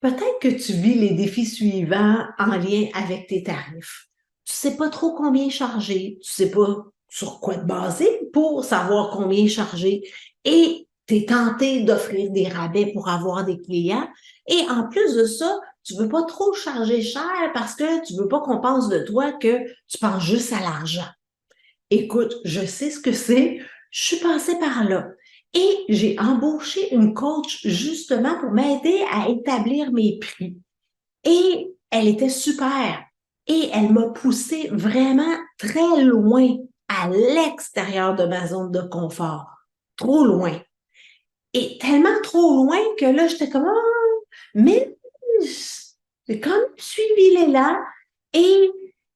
Peut-être que tu vis les défis suivants en lien avec tes tarifs. Tu sais pas trop combien charger, tu sais pas sur quoi te baser pour savoir combien charger et tu es tenté d'offrir des rabais pour avoir des clients. Et en plus de ça, tu veux pas trop charger cher parce que tu veux pas qu'on pense de toi que tu penses juste à l'argent. Écoute, je sais ce que c'est. Je suis passée par là. Et j'ai embauché une coach justement pour m'aider à établir mes prix. Et elle était super. Et elle m'a poussée vraiment très loin, à l'extérieur de ma zone de confort. Trop loin. Et tellement trop loin que là, j'étais comme, ah, mais j'ai quand même suivi l'élan et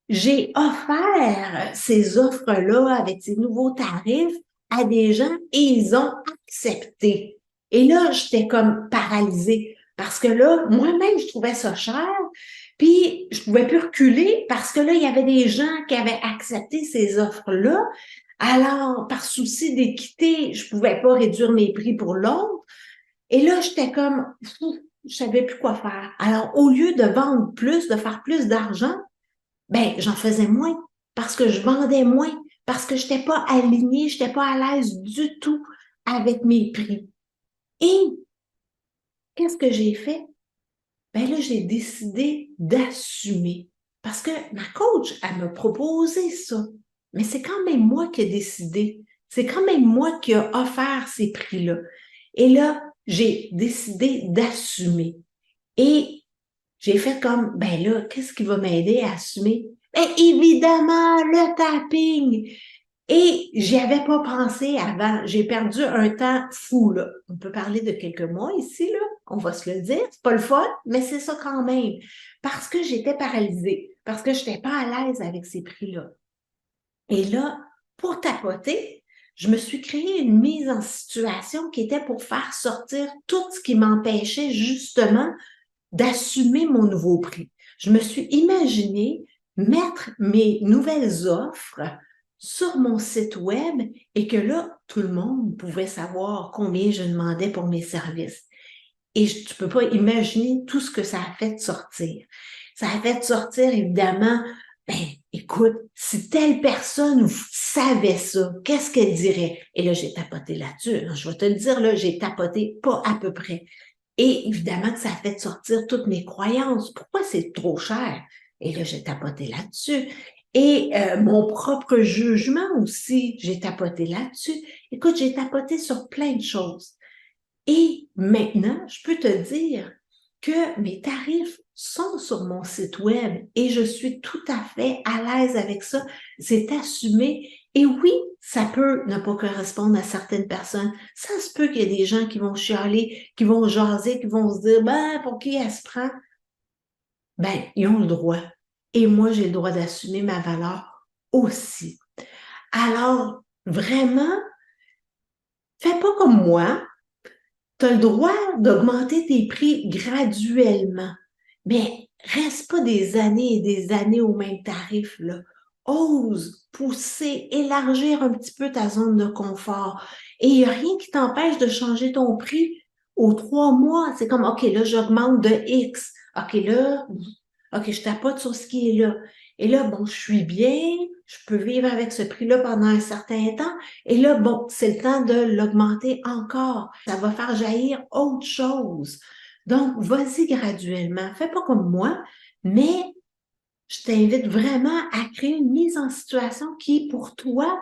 j'ai offert ces offres-là avec ces nouveaux tarifs à des gens et ils ont accepté. Et là, j'étais comme paralysée parce que là, moi-même, je trouvais ça cher. Puis, je pouvais plus reculer parce que là, il y avait des gens qui avaient accepté ces offres-là. Alors, par souci d'équité, je pouvais pas réduire mes prix pour l'autre. Et là, j'étais comme, je savais plus quoi faire. Alors, au lieu de vendre plus, de faire plus d'argent, ben, j'en faisais moins parce que je vendais moins, parce que je n'étais pas alignée, je n'étais pas à l'aise du tout avec mes prix. Et qu'est-ce que j'ai fait? Ben là, j'ai décidé d'assumer. Parce que ma coach, elle m'a proposé ça. Mais c'est quand même moi qui ai décidé. C'est quand même moi qui ai offert ces prix-là. Et là, j'ai décidé d'assumer. Et j'ai fait comme, ben là, qu'est-ce qui va m'aider à assumer? Ben évidemment, le tapping. Et j'y avais pas pensé avant. J'ai perdu un temps fou, là. On peut parler de quelques mois ici, là. On va se le dire. C'est pas le fun, mais c'est ça quand même. Parce que j'étais paralysée. Parce que je n'étais pas à l'aise avec ces prix-là. Et là, pour tapoter, je me suis créé une mise en situation qui était pour faire sortir tout ce qui m'empêchait justement d'assumer mon nouveau prix. Je me suis imaginé mettre mes nouvelles offres sur mon site web et que là, tout le monde pouvait savoir combien je demandais pour mes services. Et tu peux pas imaginer tout ce que ça a fait sortir. Ça a fait sortir, évidemment, ben, écoute, si telle personne savait ça, qu'est-ce qu'elle dirait? Et là, j'ai tapoté là-dessus. Je vais te le dire, là, j'ai tapoté pas à peu près. Et évidemment que ça a fait sortir toutes mes croyances. Pourquoi c'est trop cher? Et là, j'ai tapoté là-dessus. Et mon propre jugement aussi, j'ai tapoté là-dessus. Écoute, j'ai tapoté sur plein de choses. Et maintenant, je peux te dire que mes tarifs sont sur mon site web et je suis tout à fait à l'aise avec ça. C'est assumé. Et oui, ça peut ne pas correspondre à certaines personnes. Ça se peut qu'il y ait des gens qui vont chialer, qui vont jaser, qui vont se dire, ben, pour qui elle se prend? Ben, ils ont le droit. Et moi, j'ai le droit d'assumer ma valeur aussi. Alors, vraiment, fais pas comme moi. Tu as le droit d'augmenter tes prix graduellement, mais reste pas des années et des années au même tarif, là. Ose pousser, élargir un petit peu ta zone de confort. Et il n'y a rien qui t'empêche de changer ton prix aux 3 mois. C'est comme, OK, là, j'augmente de X. OK, là, OK, je tapote sur ce qui est là. Et là, bon, je suis bien, je peux vivre avec ce prix-là pendant un certain temps. Et là, bon, c'est le temps de l'augmenter encore. Ça va faire jaillir autre chose. Donc, vas-y graduellement. Fais pas comme moi, mais je t'invite vraiment à créer une mise en situation qui, pour toi,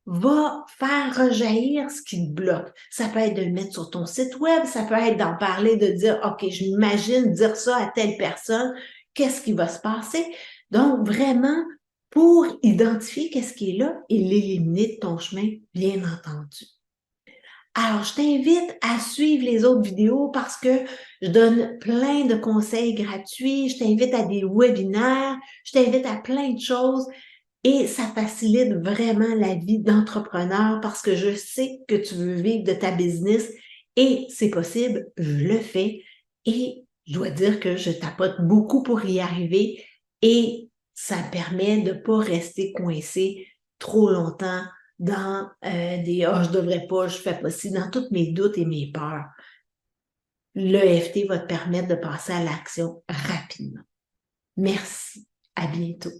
va faire rejaillir ce qui te bloque. Ça peut être de le mettre sur ton site web, ça peut être d'en parler, de dire, OK, je m'imagine dire ça à telle personne, qu'est-ce qui va se passer? Donc, vraiment, pour identifier qu'est-ce qui est là et l'éliminer de ton chemin, bien entendu. Alors, je t'invite à suivre les autres vidéos parce que je donne plein de conseils gratuits, je t'invite à des webinaires, je t'invite à plein de choses et ça facilite vraiment la vie d'entrepreneur parce que je sais que tu veux vivre de ta business et c'est possible, je le fais et je dois dire que je tapote beaucoup pour y arriver et ça permet de ne pas rester coincé trop longtemps dans des je devrais pas, je fais pas ci, dans tous mes doutes et mes peurs. l'EFT va te permettre de passer à l'action rapidement. Merci. À bientôt.